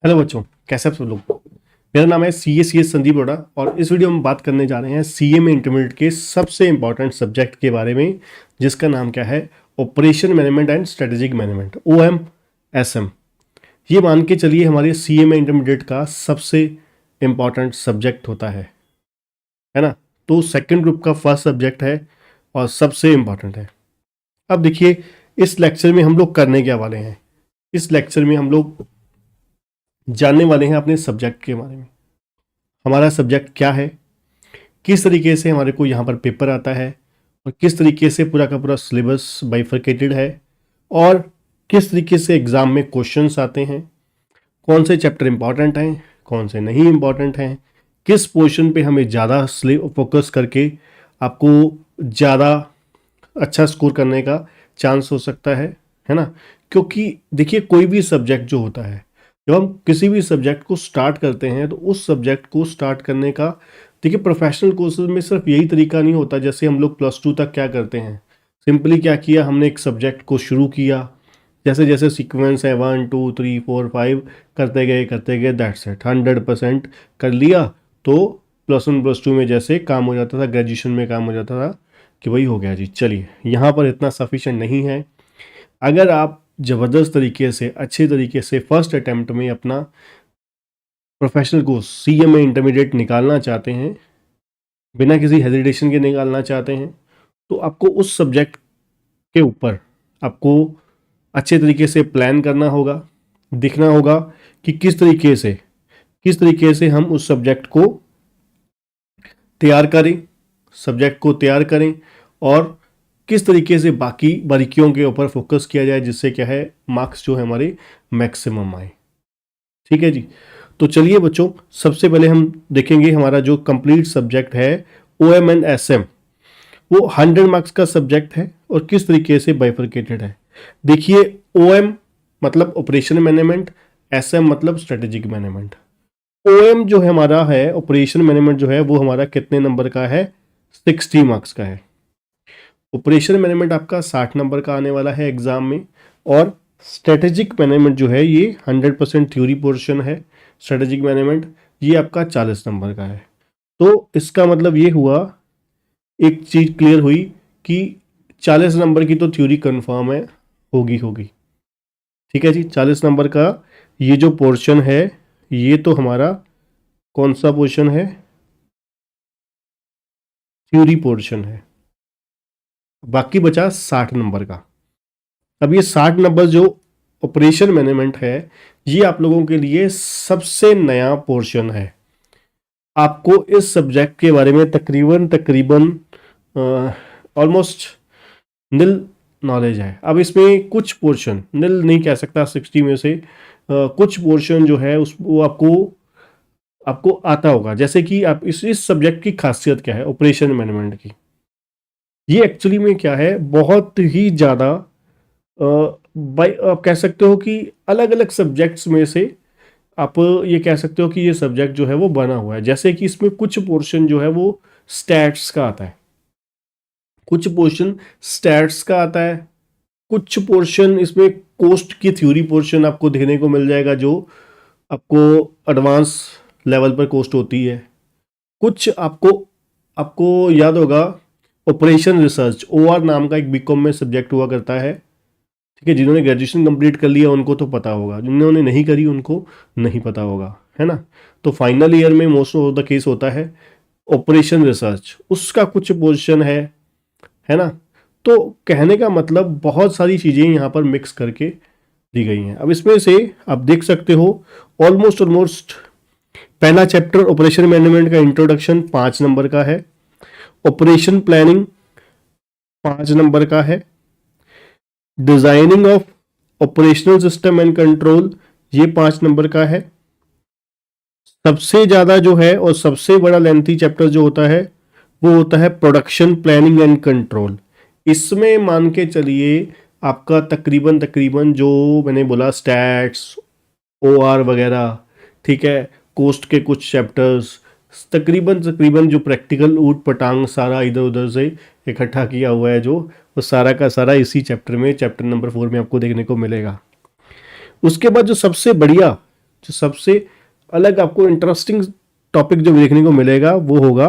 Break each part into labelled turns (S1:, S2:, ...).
S1: Hello बच्चों, कैसे आप सब लोग। मेरा नाम है सी एस संदीप अरोड़ा और इस वीडियो में बात करने जा रहे हैं सीए में इंटरमीडिएट के सबसे इंपॉर्टेंट सब्जेक्ट के बारे में, जिसका नाम क्या है, operation management and strategic management, OMSM। ये मान के चलिए हमारे सीए में इंटरमीडिएट का सबसे इंपॉर्टेंट सब्जेक्ट होता है ना। तो सेकेंड ग्रुप का फर्स्ट सब्जेक्ट है और सबसे इंपॉर्टेंट है। अब देखिए, इस लेक्चर में हम लोग करने क्या वाले हैं। इस लेक्चर में हम लोग जानने वाले हैं अपने सब्जेक्ट के बारे में। हमारा सब्जेक्ट क्या है, किस तरीके से हमारे को यहाँ पर पेपर आता है और किस तरीके से पूरा का पूरा सिलेबस बाइफरकेटेड है और किस तरीके से एग्ज़ाम में क्वेश्चंस आते हैं, कौन से चैप्टर इंपॉर्टेंट हैं, कौन से नहीं इंपॉर्टेंट हैं, किस पोर्शन पे हमें ज़्यादा फोकस करके आपको ज़्यादा अच्छा स्कोर करने का चांस हो सकता है ना। क्योंकि देखिए, कोई भी सब्जेक्ट जो होता है, जब हम किसी भी सब्जेक्ट को स्टार्ट करते हैं तो उस सब्जेक्ट को स्टार्ट करने का, देखिए, प्रोफेशनल कोर्सेज में सिर्फ यही तरीका नहीं होता। जैसे हम लोग +2 तक क्या करते हैं, सिंपली क्या किया, हमने एक सब्जेक्ट को शुरू किया, जैसे जैसे सीक्वेंस है 1 2 3 4 5 करते गए दैट्स इट, 100% कर लिया तो +1 +2 में जैसे काम हो जाता था, ग्रेजुएशन में काम हो जाता था कि वही हो गया जी। चलिए, यहाँ पर इतना सफिशेंट नहीं है। अगर आप ज़बरदस्त तरीके से, अच्छे तरीके से फर्स्ट अटैम्प्ट में अपना प्रोफेशनल कोर्स सीए में इंटरमीडिएट निकालना चाहते हैं, बिना किसी हेजिटेशन के निकालना चाहते हैं, तो आपको उस सब्जेक्ट के ऊपर आपको अच्छे तरीके से प्लान करना होगा, देखना होगा कि किस तरीके से हम उस सब्जेक्ट को तैयार करें और किस तरीके से बाकी बारीकियों के ऊपर फोकस किया जाए, जिससे क्या है, मार्क्स जो है हमारे मैक्सिमम आए। ठीक है जी। तो चलिए बच्चों, सबसे पहले हम देखेंगे हमारा जो कंप्लीट सब्जेक्ट है OM&SM, वो 100 मार्क्स का सब्जेक्ट है और किस तरीके से बाइफरकेटेड है। देखिए, OM मतलब ऑपरेशन मैनेजमेंट, SM मतलब स्ट्रेटेजिक मैनेजमेंट। OM जो है हमारा है, ऑपरेशन मैनेजमेंट जो है वो हमारा कितने नंबर का है, 60 मार्क्स का है। ऑपरेशन मैनेजमेंट आपका 60 नंबर का आने वाला है एग्जाम में, और स्ट्रेटेजिक मैनेजमेंट जो है ये 100% थ्योरी पोर्शन है। स्ट्रेटेजिक मैनेजमेंट ये आपका 40 नंबर का है। तो इसका मतलब ये हुआ, एक चीज़ क्लियर हुई कि 40 नंबर की तो थ्योरी कंफर्म है, होगी। ठीक है जी। 40 नंबर का ये जो पोर्शन है, ये तो हमारा कौन सा पोर्शन है, थ्योरी पोर्शन है। बाकी बचा 60 नंबर का। अब ये 60 नंबर जो ऑपरेशन मैनेजमेंट है, ये आप लोगों के लिए सबसे नया पोर्शन है। आपको इस सब्जेक्ट के बारे में तकरीबन ऑलमोस्ट नील नॉलेज है। अब इसमें कुछ पोर्शन, नील नहीं कह सकता, 60 में से कुछ पोर्शन जो है उस वो आपको आता होगा। जैसे कि आप इस सब्जेक्ट की खासियत क्या है ऑपरेशन मैनेजमेंट की, ये एक्चुअली में क्या है, बहुत ही ज़्यादा आप कह सकते हो कि अलग अलग सब्जेक्ट्स में से आप ये कह सकते हो कि ये सब्जेक्ट जो है वो बना हुआ है। जैसे कि इसमें कुछ पोर्शन जो है वो स्टैट्स का आता है, कुछ पोर्शन इसमें कोस्ट की थ्योरी पोर्शन आपको देखने को मिल जाएगा, जो आपको एडवांस लेवल पर कोस्ट होती है। कुछ आपको याद होगा, ऑपरेशन रिसर्च, OR नाम का एक बीकॉम में सब्जेक्ट हुआ करता है। ठीक है, जिन्होंने ग्रेजुएशन कंप्लीट कर लिया उनको तो पता होगा, जिन्होंने नहीं करी उनको नहीं पता होगा, है ना। तो फाइनल ईयर में मोस्ट ऑफ द केस होता है ऑपरेशन रिसर्च, उसका कुछ पोर्शन है ना। तो कहने का मतलब बहुत सारी चीज़ें यहाँ पर मिक्स करके दी गई हैं। अब इसमें से आप देख सकते हो ऑलमोस्ट पहला चैप्टर ऑपरेशन मैनेजमेंट का इंट्रोडक्शन 5 नंबर का है, ऑपरेशन प्लानिंग 5 नंबर का है, designing of operational system and control ये 5 नंबर का है। सबसे ज़्यादा जो है और सबसे बड़ा लेंथी चैप्टर जो होता है वो होता है प्रोडक्शन प्लानिंग एंड कंट्रोल। इसमें मान के चलिए आपका तकरीबन जो मैंने बोला, स्टैट्स, OR वगैरह, ठीक है, कोस्ट के कुछ चैप्टर्स, तकरीबन जो प्रैक्टिकल ऊट पटांग सारा इधर उधर से इकट्ठा किया हुआ है, जो वो सारा का सारा इसी चैप्टर में, चैप्टर नंबर 4 में आपको देखने को मिलेगा। उसके बाद जो सबसे बढ़िया जो सबसे अलग आपको इंटरेस्टिंग टॉपिक जो देखने को मिलेगा वो होगा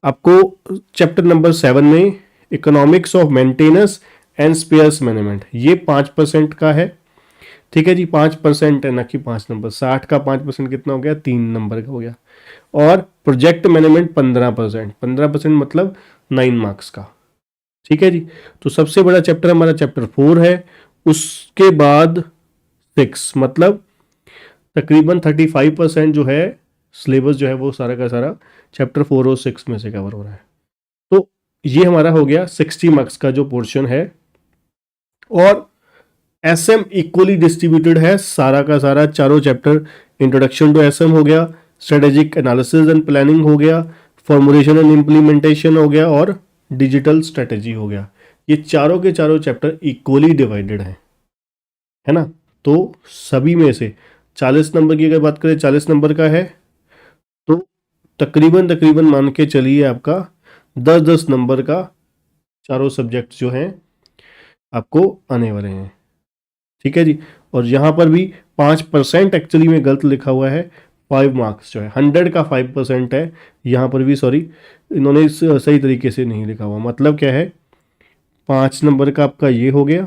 S1: आपको चैप्टर नंबर 7 में economics of maintenance and spheres management. ये 5% का है, ठीक है जी, 5% है ना कि 5 नंबर, 60 का 5% कितना हो गया, 3 नंबर का हो गया। और प्रोजेक्ट मैनेजमेंट 15%, 15% मतलब 9 मार्क्स का, ठीक है जी। तो सबसे बड़ा चैप्टर हमारा चैप्टर 4 है, उसके बाद 6 मतलब तकरीबन 35% जो है सिलेबस जो है वो सारा का सारा चैप्टर 4 और 6 में से कवर हो रहा है। तो ये हमारा हो गया 60 मार्क्स का जो पोर्शन है। और एसएम इक्वली डिस्ट्रीब्यूटेड है, सारा का सारा चारों चैप्टर। इंट्रोडक्शन टू एसएम हो गया, स्ट्रेटेजिक एनालिसिस एंड प्लानिंग हो गया, फॉर्मुलेशन एंड इम्प्लीमेंटेशन हो गया, और डिजिटल स्ट्रेटेजी हो गया। ये चारों के चारों चैप्टर इक्वली डिवाइडेड हैं, है ना। तो सभी में से 40 नंबर की अगर बात करें, 40 नंबर का है, तो तकरीबन तकरीबन मान के चलिए आपका 10-10 नंबर का चारों सब्जेक्ट जो हैं आपको आने वाले हैं, ठीक है जी। और यहाँ पर भी 5% एक्चुअली में गलत लिखा हुआ है, 5 मार्क्स जो है, 100 का 5% है, यहाँ पर भी सॉरी इन्होंने सही तरीके से नहीं लिखा हुआ। मतलब क्या है, 5 नंबर का आपका ये हो गया,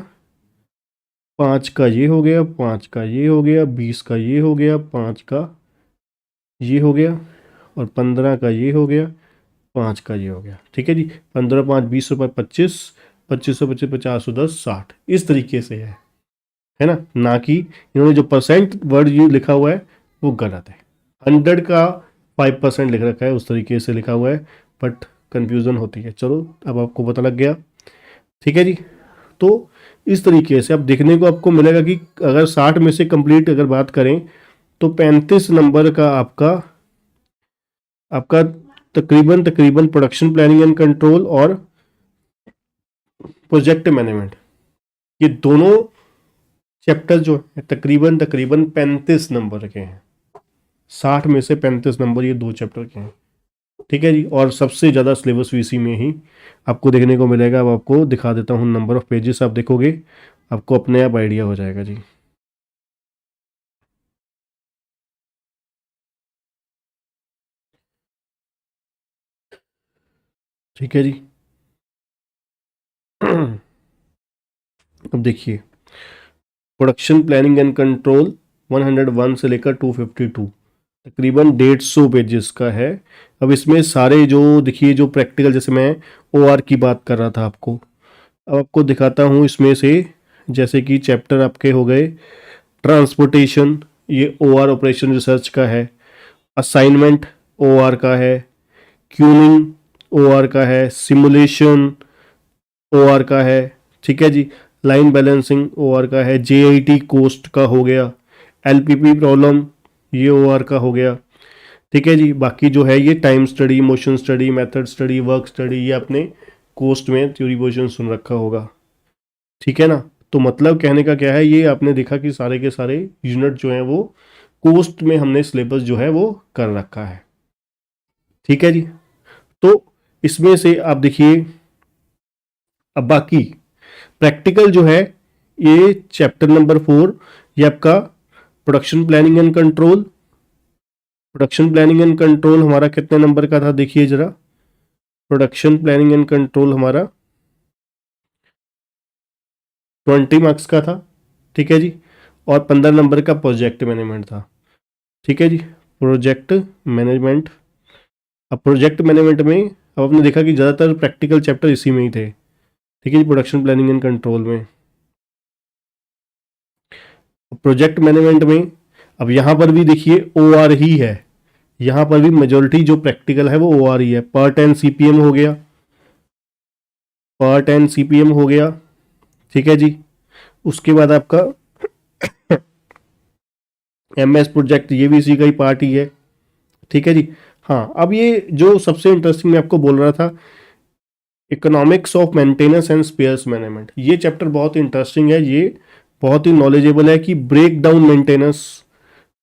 S1: 5 का ये हो गया, 5 का ये हो गया, 20 का ये हो गया, 5 का ये हो गया, और 15 का ये हो गया, 5 का ये हो गया, ठीक है जी। 15 5 20 रुपये 25, 25 25 50 10 60, इस तरीके से है ना कि इन्होंने जो परसेंट वर्ड ये लिखा हुआ है वो गलत है। 100 का 5% लिख रखा है, उस तरीके से लिखा हुआ है, बट कन्फ्यूज़न होती है। चलो अब आपको पता लग गया, ठीक है जी। तो इस तरीके से अब देखने को आपको मिलेगा कि अगर 60 में से कंप्लीट अगर बात करें तो 35 नंबर का आपका आपका तकरीबन तकरीबन प्रोडक्शन प्लानिंग एंड कंट्रोल और प्रोजेक्ट मैनेजमेंट, ये दोनों चैप्टर जो है तकरीबन तकरीबन 35 नंबर के हैं। 60 में से 35 नंबर ये 2 चैप्टर के हैं, ठीक है जी। और सबसे ज़्यादा सिलेबस भी इसी में ही आपको देखने को मिलेगा। अब आपको दिखा देता हूँ नंबर ऑफ पेजेस, आप देखोगे आपको अपने आप आइडिया हो जाएगा जी। ठीक है जी। अब देखिए, प्रोडक्शन प्लानिंग एंड कंट्रोल 101 से लेकर 252, तकरीबन 150 पेजेस का है। अब इसमें सारे जो देखिए जो प्रैक्टिकल, जैसे मैं ओआर की बात कर रहा था आपको, अब आपको दिखाता हूँ इसमें से। जैसे कि चैप्टर आपके हो गए ट्रांसपोर्टेशन, ये ओआर ऑपरेशन रिसर्च का है। असाइनमेंट ओआर का है, क्यूनिंग ओआर का है, सिमुलेशन ओआर का है, ठीक है जी। लाइन बैलेंसिंग ओआर का है, जेआईटी कोस्ट का हो गया, एलपीपी प्रॉब्लम ये ओआर का हो गया, ठीक है जी। बाकी जो है ये time study, motion study, method study, work study, ये अपने कोस्ट में थ्योरी पोर्शन सुन रखा होगा, ठीक है ना। तो मतलब कहने का क्या है, ये आपने देखा कि सारे के सारे यूनिट जो हैं वो कोस्ट में हमने सिलेबस जो है वो कर रखा है, ठीक है जी। तो इसमें से आप देखिए, अब बाकी प्रैक्टिकल जो है ये चैप्टर नंबर 4, ये आपका production planning and control. Production planning and control हमारा कितने नंबर का था, देखिए जरा। प्रोडक्शन प्लानिंग एंड कंट्रोल हमारा 20 मार्क्स का था, ठीक है जी। और 15 नंबर का प्रोजेक्ट मैनेजमेंट था, ठीक है जी। प्रोजेक्ट मैनेजमेंट, अब प्रोजेक्ट मैनेजमेंट में अब आपने देखा कि ज़्यादातर प्रैक्टिकल चैप्टर इसी में ही थे, ठीक है जी, प्रोडक्शन प्लानिंग एंड कंट्रोल में। प्रोजेक्ट मैनेजमेंट में अब यहाँ पर भी देखिए ओआर ही है, यहाँ पर भी मेजोरिटी जो प्रैक्टिकल है वो ओआर ही है। पार्ट एंड सीपीएम हो गया, पार्ट एंड सीपीएम हो गया, ठीक है जी। उसके बाद आपका एमएस प्रोजेक्ट, ये भी इसी का ही पार्ट ही है, ठीक है जी। हाँ, अब ये जो सबसे इंटरेस्टिंग मैं आपको बोल रहा था, economics of maintenance and spheres management, ये चैप्टर बहुत ही इंटरेस्टिंग है, ये बहुत ही नॉलेजेबल है कि break down maintenance,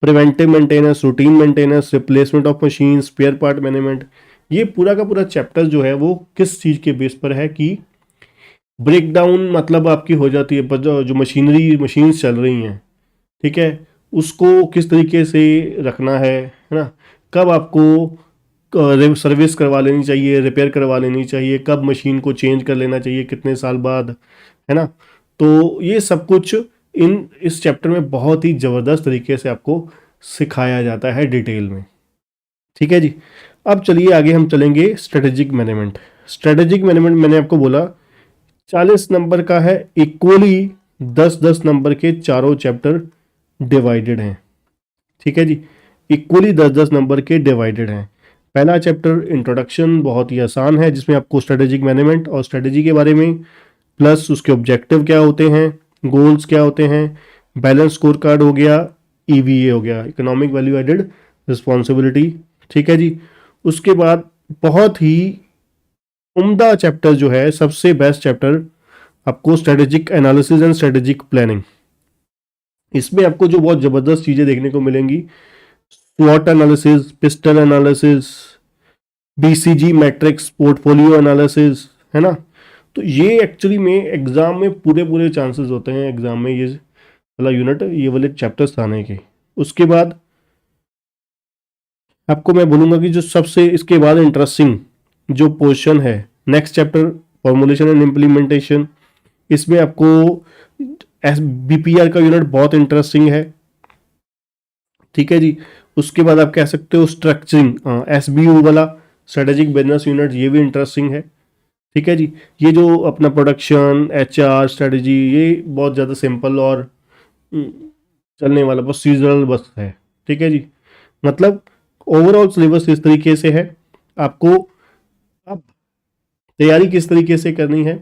S1: preventive maintenance, routine maintenance, replacement of machine, spare part management, ये पूरा का पूरा चैप्टर जो है वो किस चीज़ के बेस पर है कि ब्रेक डाउन मतलब आपकी हो जाती है जो मशीनरीज चल रही हैं, ठीक है, उसको किस तरीके से रखना है ना, कब आपको सर्विस करवा लेनी चाहिए, रिपेयर करवा लेनी चाहिए, कब मशीन को चेंज कर लेना चाहिए, कितने साल बाद, है ना। तो ये सब कुछ इस चैप्टर में बहुत ही ज़बरदस्त तरीके से आपको सिखाया जाता है डिटेल में। ठीक है जी। अब चलिए आगे हम चलेंगे स्ट्रेटेजिक मैनेजमेंट। स्ट्रेटेजिक मैनेजमेंट मैंने आपको बोला 40 नंबर का है, इक्वली 10-10 नंबर के चारों चैप्टर डिवाइडेड हैं। ठीक है जी, इक्वली 10-10 नंबर के डिवाइडेड हैं। पहला चैप्टर इंट्रोडक्शन बहुत ही आसान है, जिसमें आपको स्ट्रेटेजिक मैनेजमेंट और स्ट्रेटेजी के बारे में, प्लस उसके ऑब्जेक्टिव क्या होते हैं, गोल्स क्या होते हैं, बैलेंस स्कोर कार्ड हो गया, ईवीए हो गया, इकोनॉमिक वैल्यू एडेड रिस्पॉन्सिबिलिटी। ठीक है जी। उसके बाद बहुत ही उम्दा चैप्टर जो है, सबसे बेस्ट चैप्टर, आपको strategic analysis and strategic planning. इसमें आपको जो बहुत ज़बरदस्त चीज़ें देखने को मिलेंगी, स्वॉट analysis, PESTLE analysis, BCG matrix, portfolio analysis, है ना। तो ये एक्चुअली में एग्जाम में पूरे पूरे चांसेस होते हैं, एग्जाम में ये वाला यूनिट, ये वाले चैप्टर्स आने के। उसके बाद आपको मैं बोलूँगा कि जो सबसे इसके बाद इंटरेस्टिंग जो पोर्शन है, next chapter formulation and implementation. इसमें आपको एस बीपीआर का यूनिट बहुत इंटरेस्टिंग है। ठीक है जी। उसके बाद आप कह सकते हो स्ट्रक्चरिंग, एसबीयू वाला स्ट्रेटेजिक बिजनेस यूनिट, ये भी इंटरेस्टिंग है। ठीक है जी। ये जो अपना प्रोडक्शन, एचआर, स्ट्रेटेजी, ये बहुत ज़्यादा सिंपल और चलने वाला बस सीजनल बस है। ठीक है जी। मतलब ओवरऑल सिलेबस इस तरीके से है। आपको अब तैयारी किस तरीके से करनी है,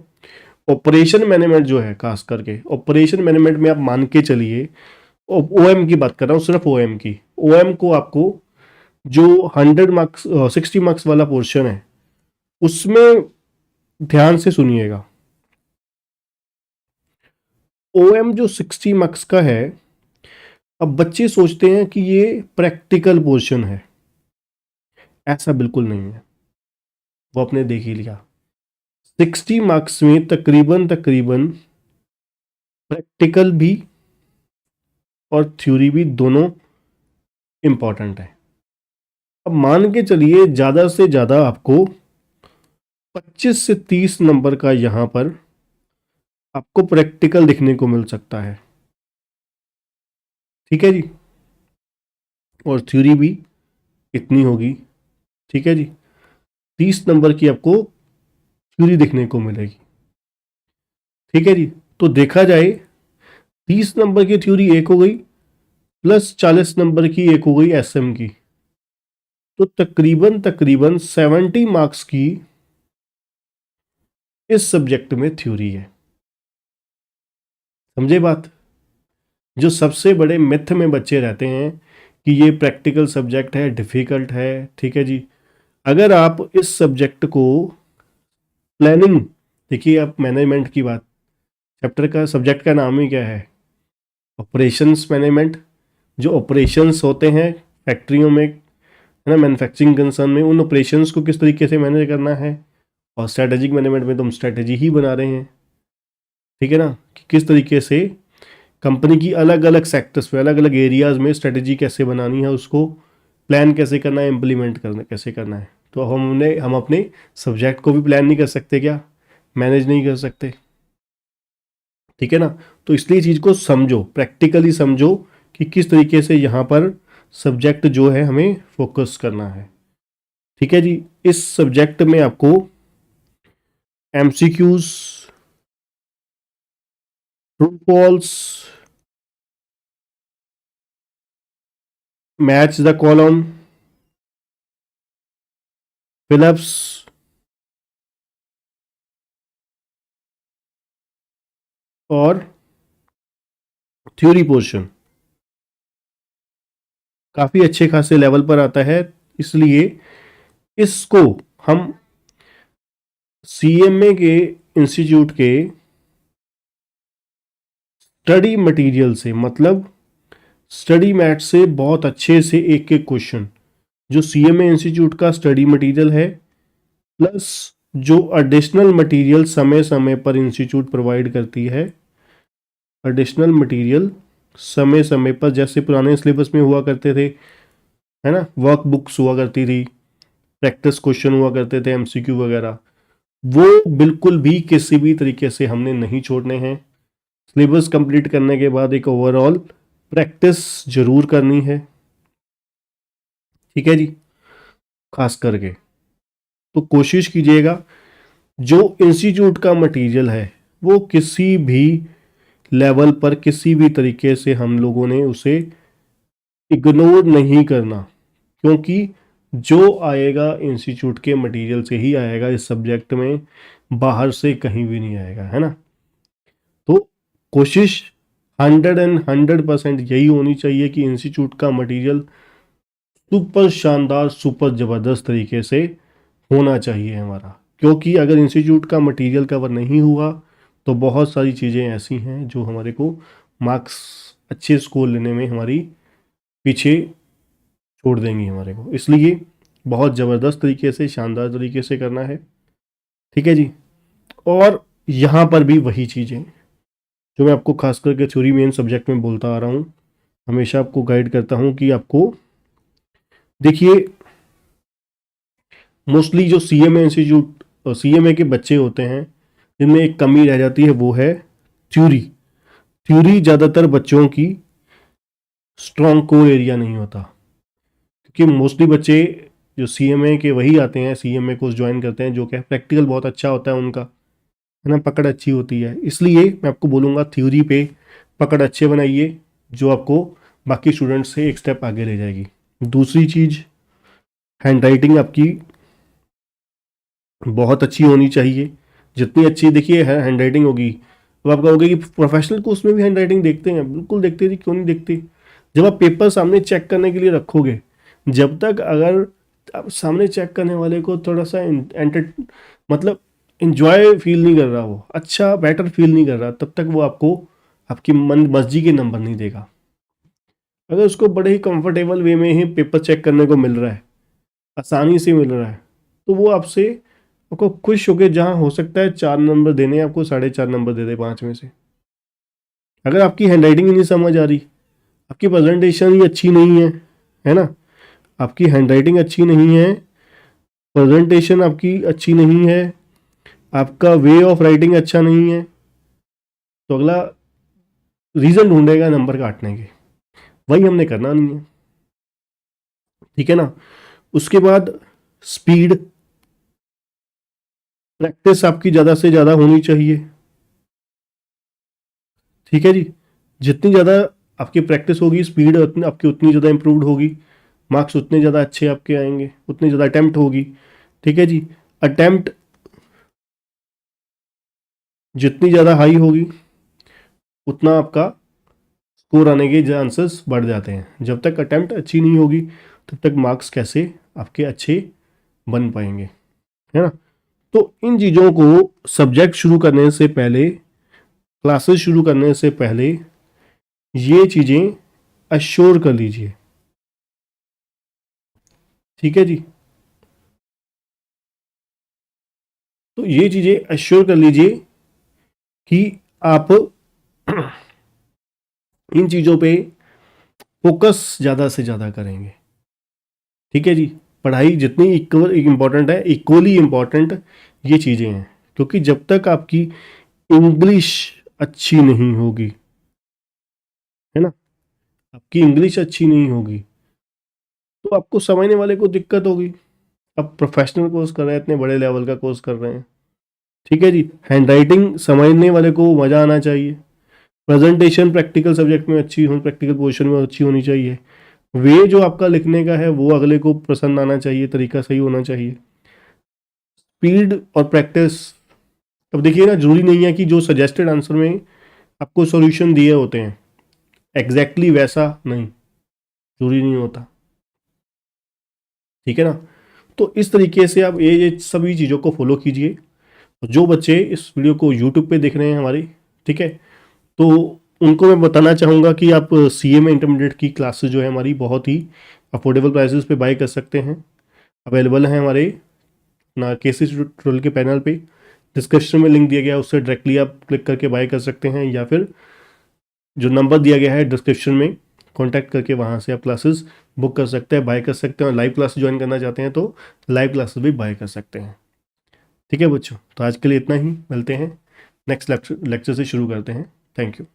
S1: ऑपरेशन मैनेजमेंट जो है, खास करके ऑपरेशन मैनेजमेंट में आप मान के चलिए, ओएम की बात कर रहा हूँ, सिर्फ ओएम की। ओएम को आपको जो 100 मार्क्स 60 मार्क्स वाला पोर्शन है, उसमें ध्यान से सुनिएगा। ओएम जो 60 मार्क्स का है, अब बच्चे सोचते हैं कि ये प्रैक्टिकल पोर्शन है, ऐसा बिल्कुल नहीं है। वो आपने देख ही लिया, 60 मार्क्स में तकरीबन तकरीबन प्रैक्टिकल भी और थ्योरी भी दोनों इंपॉर्टेंट है। अब मान के चलिए ज़्यादा से ज़्यादा आपको 25 से 30 नंबर का यहाँ पर आपको प्रैक्टिकल दिखने को मिल सकता है। ठीक है जी। और थ्योरी भी इतनी होगी। ठीक है जी। 30 नंबर की आपको थ्योरी दिखने को मिलेगी। ठीक है जी। तो देखा जाए 30 नंबर की थ्योरी एक हो गई, प्लस 40 नंबर की एक हो गई एसएम की, तो तकरीबन तकरीबन 70 मार्क्स की इस सब्जेक्ट में थ्योरी है। समझे बात। जो सबसे बड़े मिथ में बच्चे रहते हैं कि ये प्रैक्टिकल सब्जेक्ट है, डिफ़िकल्ट है। ठीक है जी। अगर आप इस सब्जेक्ट को प्लानिंग, देखिए आप मैनेजमेंट की बात, चैप्टर का सब्जेक्ट का नाम ही क्या है, ऑपरेशंस मैनेजमेंट। जो ऑपरेशंस होते हैं फैक्ट्रियों में, है ना, मैन्युफैक्चरिंग कंसर्न में, उन ऑपरेशंस को किस तरीके से मैनेज करना है। और स्ट्रैटेजिक मैनेजमेंट में तो हम स्ट्रैटेजी ही बना रहे हैं। ठीक है ना, कि किस तरीके से कंपनी की अलग अलग सेक्टर्स में, अलग अलग एरियाज में स्ट्रेटेजी कैसे बनानी है, उसको प्लान कैसे करना है, इम्प्लीमेंट करना कैसे करना है। तो हम अपने सब्जेक्ट को भी प्लान नहीं कर सकते क्या, मैनेज नहीं कर सकते। ठीक है ना। तो इसलिए चीज़ को समझो, प्रैक्टिकली समझो कि किस तरीके से यहाँ पर सब्जेक्ट जो है हमें फोकस करना है। ठीक है जी। इस सब्जेक्ट में आपको MCQs, true false, match the column, fill ups, और थ्योरी पोर्शन काफ़ी अच्छे खासे लेवल पर आता है। इसलिए इसको हम सीएमए के इंस्टीट्यूट के स्टडी मटेरियल से, मतलब स्टडी मैट से बहुत अच्छे से एक एक क्वेश्चन, जो सीएमए इंस्टीट्यूट का स्टडी मटेरियल है, प्लस जो एडिशनल मटेरियल समय समय पर इंस्टीट्यूट प्रोवाइड करती है, एडिशनल मटेरियल समय समय पर, जैसे पुराने सिलेबस में हुआ करते थे, है ना, वर्क बुक्स हुआ करती थी, प्रैक्टिस क्वेश्चन हुआ करते थे, एमसीक्यू वगैरह, वो बिल्कुल भी किसी भी तरीके से हमने नहीं छोड़ने हैं। सिलेबस कंप्लीट करने के बाद एक ओवरऑल प्रैक्टिस जरूर करनी है, ठीक है जी, खास करके। तो कोशिश कीजिएगा जो इंस्टीट्यूट का मटेरियल है वो किसी भी लेवल पर किसी भी तरीके से हम लोगों ने उसे इग्नोर नहीं करना, क्योंकि जो आएगा इंस्टीट्यूट के मटेरियल से ही आएगा इस सब्जेक्ट में, बाहर से कहीं भी नहीं आएगा, है ना। तो कोशिश 100% यही होनी चाहिए कि इंस्टीट्यूट का मटेरियल सुपर शानदार, सुपर ज़बरदस्त तरीके से होना चाहिए हमारा, क्योंकि अगर इंस्टीट्यूट का मटेरियल कवर नहीं हुआ तो बहुत सारी चीज़ें ऐसी हैं जो हमारे को मार्क्स अच्छे स्कोर लेने में हमारी पीछे छोड़ देंगी हमारे को। इसलिए बहुत ज़बरदस्त तरीके से, शानदार तरीके से करना है, ठीक है जी। और यहाँ पर भी वही चीज़ें जो मैं आपको खास करके थ्योरी मेन सब्जेक्ट में बोलता आ रहा हूँ, हमेशा आपको गाइड करता हूँ कि आपको देखिए, मोस्टली जो सीएमए इंस्टीट्यूट, सीएमए के बच्चे होते हैं, जिनमें एक कमी रह जाती है वो है थ्योरी। थ्योरी ज़्यादातर बच्चों की स्ट्रॉन्ग कोर एरिया नहीं होता, क्योंकि मोस्टली बच्चे जो सीएमए के वही आते हैं, सीएमए कोर्स ज्वाइन करते हैं, जो कि प्रैक्टिकल बहुत अच्छा होता है उनका, है ना, पकड़ अच्छी होती है। इसलिए मैं आपको बोलूँगा थ्योरी पे पकड़ अच्छे बनाइए, जो आपको बाकी स्टूडेंट्स से एक स्टेप आगे ले जाएगी। दूसरी चीज़, हैंड राइटिंग आपकी बहुत अच्छी होनी चाहिए। जितनी अच्छी देखिए हैंड राइटिंग होगी, तो आप कहोगे कि प्रोफेशनल कोर्स में भी हैंड राइटिंग देखते हैं, बिल्कुल देखते हैं, क्यों नहीं देखते। जब आप पेपर सामने चेक करने के लिए रखोगे, जब तक अगर आप सामने चेक करने वाले को थोड़ा सा मतलब इंजॉय फील नहीं कर रहा, वो अच्छा बेटर फील नहीं कर रहा, तब तक वो आपको आपकी मन मर्जी के नंबर नहीं देगा। अगर उसको बड़े ही कंफर्टेबल वे में ही पेपर चेक करने को मिल रहा है, आसानी से मिल रहा है, तो वो आपसे आपको खुश होकर, जहाँ हो सकता है 4 नंबर देने, आपको 4.5 नंबर दे दे 5 में से। अगर आपकी हैंड राइटिंग ही नहीं समझ आ रही, आपकी प्रेजेंटेशन ही अच्छी नहीं है ना, आपकी हैंड राइटिंग अच्छी नहीं है, प्रेजेंटेशन आपकी अच्छी नहीं है, आपका वे ऑफ राइटिंग अच्छा नहीं है, तो अगला रीज़न ढूंढेगा नंबर काटने के, वही हमने करना नहीं है, ठीक है ना। उसके बाद स्पीड, प्रैक्टिस आपकी ज़्यादा से ज़्यादा होनी चाहिए, ठीक है जी। जितनी ज़्यादा आपकी प्रैक्टिस होगी, स्पीड आपकी उतनी ज़्यादा इम्प्रूव्ड होगी, मार्क्स उतने ज़्यादा अच्छे आपके आएंगे, उतनी ज़्यादा अटैम्प्ट होगी, ठीक है जी। अटैम्प्ट जितनी ज़्यादा हाई होगी, उतना आपका स्कोर आने के चांसेस बढ़ जाते हैं। जब तक अटैम्प्ट अच्छी नहीं होगी, तब तक मार्क्स कैसे आपके अच्छे बन पाएंगे, है ना। तो इन चीज़ों को सब्जेक्ट शुरू करने से पहले, क्लासेस शुरू करने से पहले ये चीज़ें अश्योर कर लीजिए, ठीक है जी। तो ये चीज़ें अश्योर कर लीजिए कि आप इन चीज़ों पे फोकस ज़्यादा से ज़्यादा करेंगे, ठीक है जी। पढ़ाई जितनी इक्वल इम्पॉर्टेंट है, इक्वली इम्पॉर्टेंट ये चीज़ें हैं, क्योंकि जब तक आपकी इंग्लिश अच्छी नहीं होगी, है ना, आपकी इंग्लिश अच्छी नहीं होगी, तो आपको समझने वाले को दिक्कत होगी। आप प्रोफेशनल कोर्स कर रहे हैं, इतने बड़े लेवल का कोर्स कर रहे हैं, ठीक है जी। हैंड राइटिंग समझने वाले को मज़ा आना चाहिए, प्रेजेंटेशन प्रैक्टिकल सब्जेक्ट में अच्छी हो, प्रैक्टिकल पोर्शन में अच्छी होनी चाहिए, वे जो आपका लिखने का है वो अगले को पसंद आना चाहिए, तरीका सही होना चाहिए, स्पीड और प्रैक्टिस। अब देखिए ना, जरूरी नहीं है कि जो सजेस्टेड आंसर में आपको सॉल्यूशन दिए होते हैं एग्जैक्टली वैसा नहीं, जरूरी नहीं होता, ठीक है ना। तो इस तरीके से आप ये सभी चीज़ों को फॉलो कीजिए। जो बच्चे इस वीडियो को यूट्यूब पे देख रहे हैं हमारी, ठीक है, तो उनको मैं बताना चाहूँगा कि आप सीएमए इंटरमीडिएट की क्लासेस जो है हमारी बहुत ही अफोर्डेबल प्राइसेस पे बाय कर सकते हैं, अवेलेबल हैं हमारे ना केसी ट्यूटोरियल के पैनल पे। डिस्क्रिप्शन में लिंक दिया गया है, उससे डायरेक्टली आप क्लिक करके बाय कर सकते हैं, या फिर जो नंबर दिया गया है डिस्क्रिप्शन में, कॉन्टैक्ट करके वहाँ से आप क्लासेस बुक कर सकते हैं, बाय कर सकते हैं, और लाइव क्लास ज्वाइन करना चाहते हैं तो लाइव क्लासेस भी बाय कर सकते हैं। ठीक है बच्चों, तो आज के लिए इतना ही, मिलते हैं नेक्स्ट लेक्चर से शुरू करते हैं। Thank you.